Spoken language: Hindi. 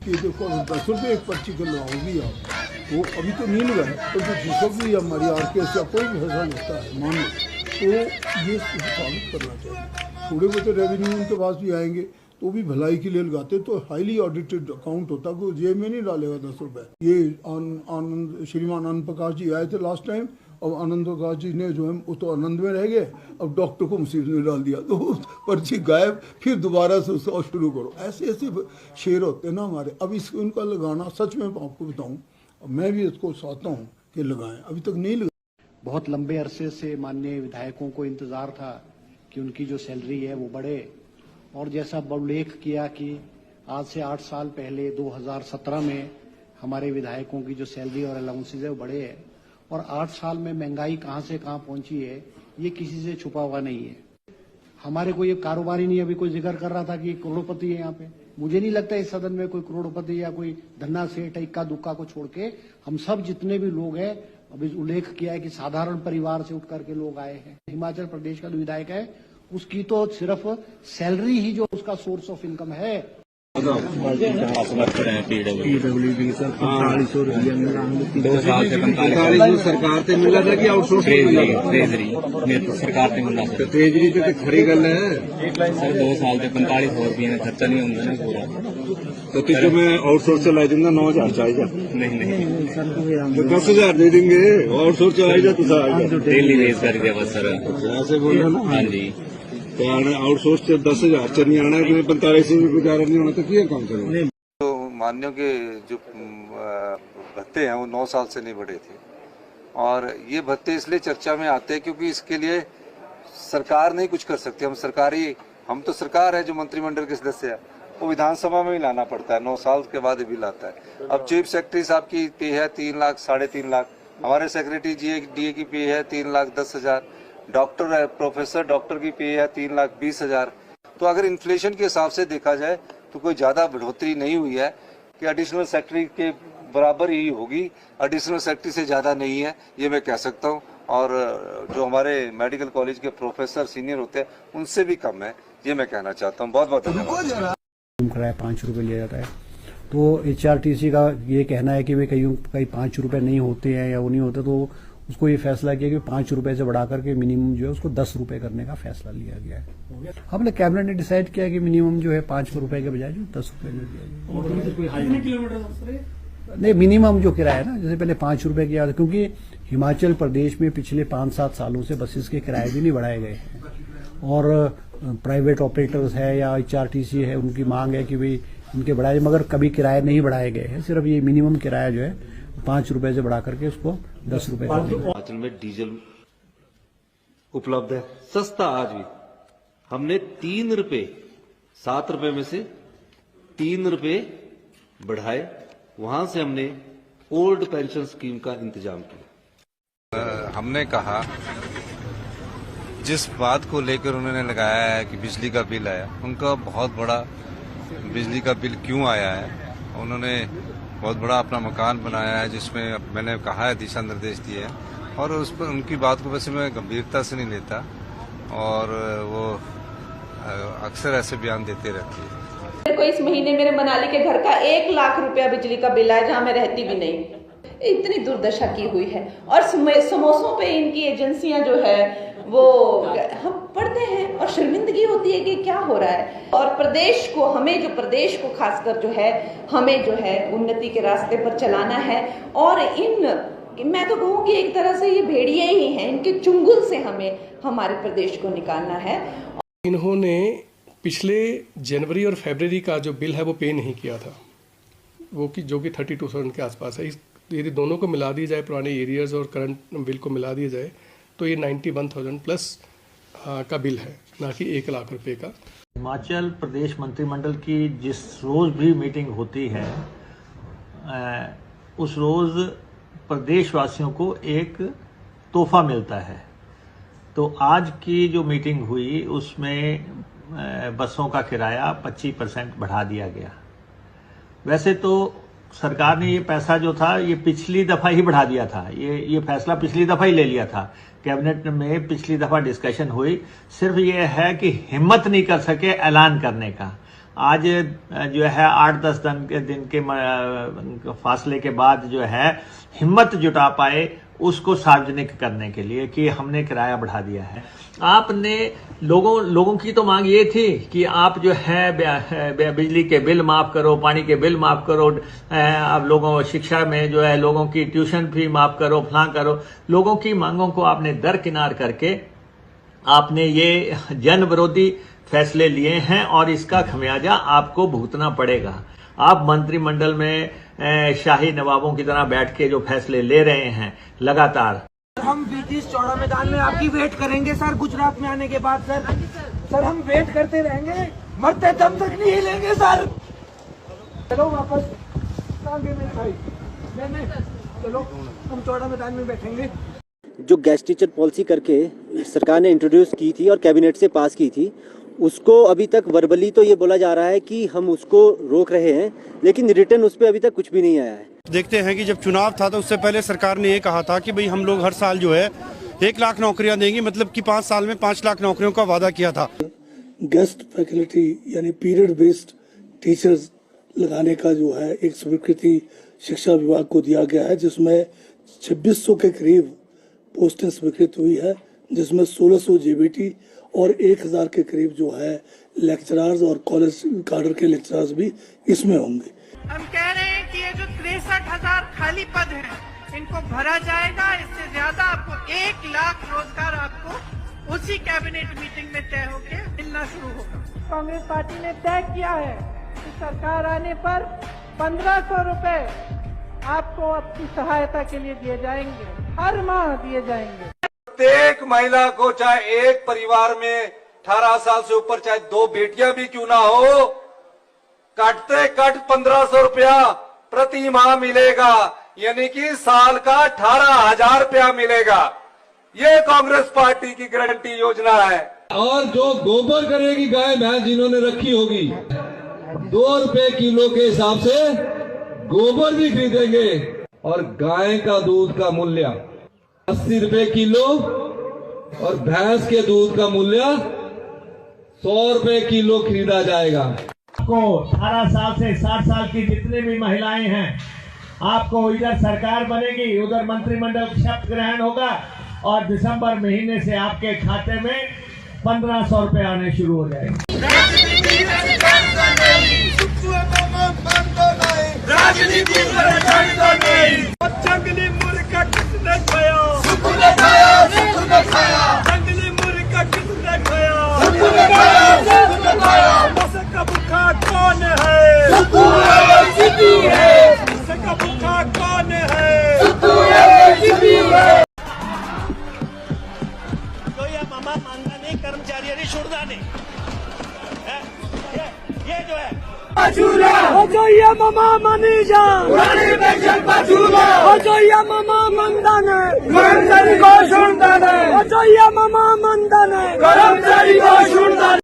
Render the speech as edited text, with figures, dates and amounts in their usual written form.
कि देखो 10 रुपये एक पर्ची कर लगाओगी आप, वो अभी तो नहीं लगाए, तो जिसको भी हमारी RKS या कोई भी फैसला लेता है मान लो, तो ये साबित करना चाहिए। थोड़े बहुत रेवेन्यू उनके पास भी आएंगे तो भी भलाई के लिए लगाते, तो हाईली ऑडिटेड अकाउंट होता, कोई जेब में नहीं डालेगा 10 रुपये। ये आनंद श्रीमान आनंद प्रकाश जी आए थे लास्ट टाइम, अब आनंद प्रकाश जी ने जो है वो तो आनंद में रह गए, अब डॉक्टर को मुसीबत में डाल दिया, तो पर्ची गायब, फिर दोबारा से उसको शुरू करो। ऐसे ऐसे शेर होते हैं ना हमारे। अब इसको इनका लगाना सच में आपको बताऊं, मैं भी इसको चाहता हूँ कि लगाएं, अभी तक नहीं लगाए। बहुत लंबे अरसे से माननीय विधायकों को इंतजार था कि उनकी जो सैलरी है वो बढ़े, और जैसा उल्लेख किया कि आज से 8 साल पहले 2017 में हमारे विधायकों की जो सैलरी और अलाउंसेज है वो बढ़े है, और 8 साल में महंगाई कहां से कहां पहुंची है ये किसी से छुपा हुआ नहीं है। हमारे कोई कारोबारी नहीं, अभी कोई जिक्र कर रहा था कि करोड़पति है यहाँ पे। मुझे नहीं लगता इस सदन में कोई करोड़पति या कोई धन्ना सेठ इक्का दुक्का को छोड़ के हम सब जितने भी लोग हैं, अभी उल्लेख किया है कि साधारण परिवार से उठ करके लोग आए हैं। हिमाचल प्रदेश का जो विधायक है उसकी तो सिर्फ सैलरी ही जो उसका सोर्स ऑफ इनकम है। पीडब्ल्यूडी सर 4500 रुपया मिला, 2 साल से 4500 सरकार से मिला था कि आउटसोर्स ट्रेजरी सरकार से मिला था। ट्रेजरी तो खरी गल है सर, 2 साल से 4500 रुपये खर्चा नहीं होंगे ना पूरा, तो तुझे मैं आउटसोर्स चला दूंगा 9000 चाहिए। नहीं तो 10,000 दे देंगे, आउटसोर्स चलाई जा तो डेली बेस कर दिया बस सर, ऐसे बोला ना। हाँ जी, तो आउटसोर्स 10,000 चलनी आना है, 45 में गुजारा नहीं होना तो क्या काम करेंगे। तो मान्यों के जो भत्ते हैं वो 9 साल से नहीं बढ़े थे, और ये भत्ते इसलिए चर्चा में आते हैं क्योंकि इसके लिए सरकार नहीं कुछ कर सकती। हम तो सरकार है जो मंत्रिमंडल के सदस्य है, वो विधानसभा में ही लाना पड़ता है, 9 साल के बाद भी लाता है। अब चीफ सेक्रेटरी साहब की पे है 3 लाख 3.5 लाख, हमारे सेक्रेटरी DA की पे है 3,10,000, डॉक्टर है प्रोफेसर डॉक्टर की पे है 3,20,000। तो अगर इन्फ्लेशन के हिसाब से देखा जाए तो कोई ज्यादा बढ़ोतरी नहीं हुई है, कि एडिशनल सेक्रेटरी के बराबर ही होगी, एडिशनल सेक्रेटरी से ज्यादा नहीं है, ये मैं कह सकता हूँ। और जो हमारे मेडिकल कॉलेज के प्रोफेसर सीनियर होते हैं उनसे भी कम है, ये मैं कहना चाहता हूँ। बहुत बहुत धन्यवाद। किराया 5 रुपये लिया जाता है, तो HRTC का ये कहना है कि वे कहीं 5 रुपये नहीं होते हैं या वो नहीं होते, तो उसको ये फैसला किया कि 5 रुपये से बढ़ा करके मिनिमम जो है उसको 10 रुपये करने का फैसला लिया गया है। हमने कैबिनेट ने डिसाइड किया कि मिनिमम जो है 5 रुपये के बजाय जो 10 रुपये जो दिया जाए। नहीं, मिनिमम जो किराया है ना, जैसे पहले 5 रुपये किया था, क्योंकि हिमाचल प्रदेश में पिछले 5-7 सालों से बसेस के किराए भी नहीं बढ़ाए गए हैं, और प्राइवेट ऑपरेटर्स है या HRTC है, उनकी मांग है कि भाई उनके बढ़ाए, मगर कभी किराए नहीं बढ़ाए गए हैं। सिर्फ ये मिनिमम किराया जो है 5 रुपए से बढ़ा करके उसको 10 रुपए। हिमाचल में डीजल उपलब्ध है सस्ता आज भी। हमने 3 रुपए 7 रुपए में से 3 रुपए बढ़ाए, वहां से हमने ओल्ड पेंशन स्कीम का इंतजाम किया। हमने कहा जिस बात को लेकर उन्होंने लगाया है कि बिजली का बिल आया, उनका बहुत बड़ा बिजली का बिल क्यों आया है, उन्होंने बहुत बड़ा अपना मकान बनाया है जिसमें मैंने कहा है दिशा निर्देश दिए हैं, और उस पर उनकी बात को वैसे मैं गंभीरता से नहीं लेता, और वो अक्सर ऐसे बयान देते रहती है। मेरे को इस महीने मेरे मनाली के घर का 1 लाख रुपया बिजली का बिल आया, जहाँ मैं रहती भी नहीं। इतनी दुर्दशा की हुई है, और समोसों पे इनकी एजेंसियां जो है वो हम पढ़ते हैं और शर्मिंदगी होती है कि क्या हो रहा है। और प्रदेश को खासकर जो है हमें जो है उन्नति के रास्ते पर चलाना है, और मैं तो कहूँगी एक तरह से ये भेड़िए ही हैं, इनके चुंगल से हमें हमारे प्रदेश को निकालना है। इन्होंने पिछले जनवरी और फरवरी का जो बिल है वो पे नहीं किया था, वो जो कि 32,000 के आसपास है। यदि दोनों को मिला दिया जाए, पुराने एरियर्स और करंट बिल को मिला दिया जाए, तो ये 91,000 प्लस का बिल है, ना कि 1 लाख रुपए का। हिमाचल प्रदेश मंत्रिमंडल की जिस रोज़ भी मीटिंग होती है, उस रोज़ प्रदेशवासियों को एक तोहफा मिलता है। तो आज की जो मीटिंग हुई उसमें बसों का किराया 25% बढ़ा दिया गया। वैसे तो सरकार ने ये पैसा जो था ये पिछली दफ़ा ही बढ़ा दिया था, ये फैसला पिछली दफ़ा ही ले लिया था, कैबिनेट में पिछली दफ़ा डिस्कशन हुई। सिर्फ ये है कि हिम्मत नहीं कर सके ऐलान करने का। आज जो है 8-10 दिन के फासले के बाद जो है हिम्मत जुटा पाए उसको सार्वजनिक करने के लिए कि हमने किराया बढ़ा दिया है। आपने लोगों की तो मांग ये थी कि आप जो है बिजली के बिल माफ करो, पानी के बिल माफ करो, अब लोगों शिक्षा में जो है लोगों की ट्यूशन फी माफ करो, फलां करो। लोगों की मांगों को आपने दरकिनार करके आपने ये जन विरोधी फैसले लिए हैं और इसका खमियाजा आपको भुगतना पड़ेगा। आप मंत्रिमंडल में शाही नवाबों की तरह बैठ के जो फैसले ले रहे हैं लगातार। हम ब्रिटिश चौड़ा मैदान में आपकी वेट करेंगे सर, गुजरात में आने के बाद सर हम वेट करते रहेंगे, मरते दम तक नहीं हिलेंगे सर। चलो वापस मेरे भाई, चलो हम चौड़ा मैदान में बैठेंगे। जो गेस्ट टीचर पॉलिसी करके सरकार ने इंट्रोड्यूस की थी और कैबिनेट से पास की थी, उसको अभी तक वर्बली तो ये बोला जा रहा है कि हम उसको रोक रहे हैं, लेकिन रिटर्न उस पर अभी तक कुछ भी नहीं आया है। देखते हैं कि जब चुनाव था तो उससे पहले सरकार ने ये कहा था कि भाई हम लोग हर साल जो है 1 लाख नौकरियां देंगे, मतलब कि 5 साल में 5 लाख नौकरियों का वादा किया था। गेस्ट फैकल्टी यानी पीरियड बेस्ड टीचर्स लगाने का जो है एक स्वीकृति शिक्षा विभाग को दिया गया है, जिसमें 2600 के करीब पोस्टें स्वीकृत हुई है, जिसमें 1600 जेबीटी और 1000 के करीब जो है लेक्चरर्स और कॉलेज काडर के लेक्चरर्स भी इसमें होंगे। हम कह रहे हैं कि ये जो 63,000 खाली पद हैं इनको भरा जाएगा। इससे ज्यादा आपको 1 लाख रोजगार आपको उसी कैबिनेट मीटिंग में तय होकर मिलना शुरू होगा। कांग्रेस पार्टी ने तय किया है कि सरकार आने पर 1500 रुपए आपको अपनी सहायता के लिए दिए जाएंगे, हर माह दिए जाएंगे। प्रत्येक महिला को, चाहे एक परिवार में 18 साल से ऊपर चाहे 2 बेटियां भी क्यों ना हो, कटते कट 1500 रुपया प्रति माह मिलेगा, यानी कि साल का 18,000 रुपया मिलेगा। ये कांग्रेस पार्टी की गारंटी योजना है। और जो गोबर करेगी गाय भैंस जिन्होंने रखी होगी, 2 रुपए किलो के हिसाब से गोबर भी खरीदेंगे और गाय का दूध का मूल्य 80 रुपए किलो और भैंस के दूध का मूल्य 100 रुपए किलो खरीदा जाएगा। आपको 18 साल से 60 साल की जितनी भी महिलाएं हैं, आपको इधर सरकार बनेगी, उधर मंत्रिमंडल शपथ ग्रहण होगा और दिसंबर महीने से आपके खाते में 1500 रुपए आने शुरू हो जाएंगे। जंगली मुर्गा किसने खाया? सुखने खाया, सुखने खाया। जंगली मुर्गा किसने खाया? सुखने खाया, सुखने खाया। मसका भूखा कौन है? सुखू है, सिद्धू है। मसका भूखा कौन है? सुखू है, सिद्धू है। तो ये मामा मानना नहीं, कर्मचारी छोड़ना नहीं, ये जो है जो ये मामा मनी जा जो ये मामा मंदन कर्मचारी को सुनता है, जो ये मामा मंदन कर्मचारी को सुनता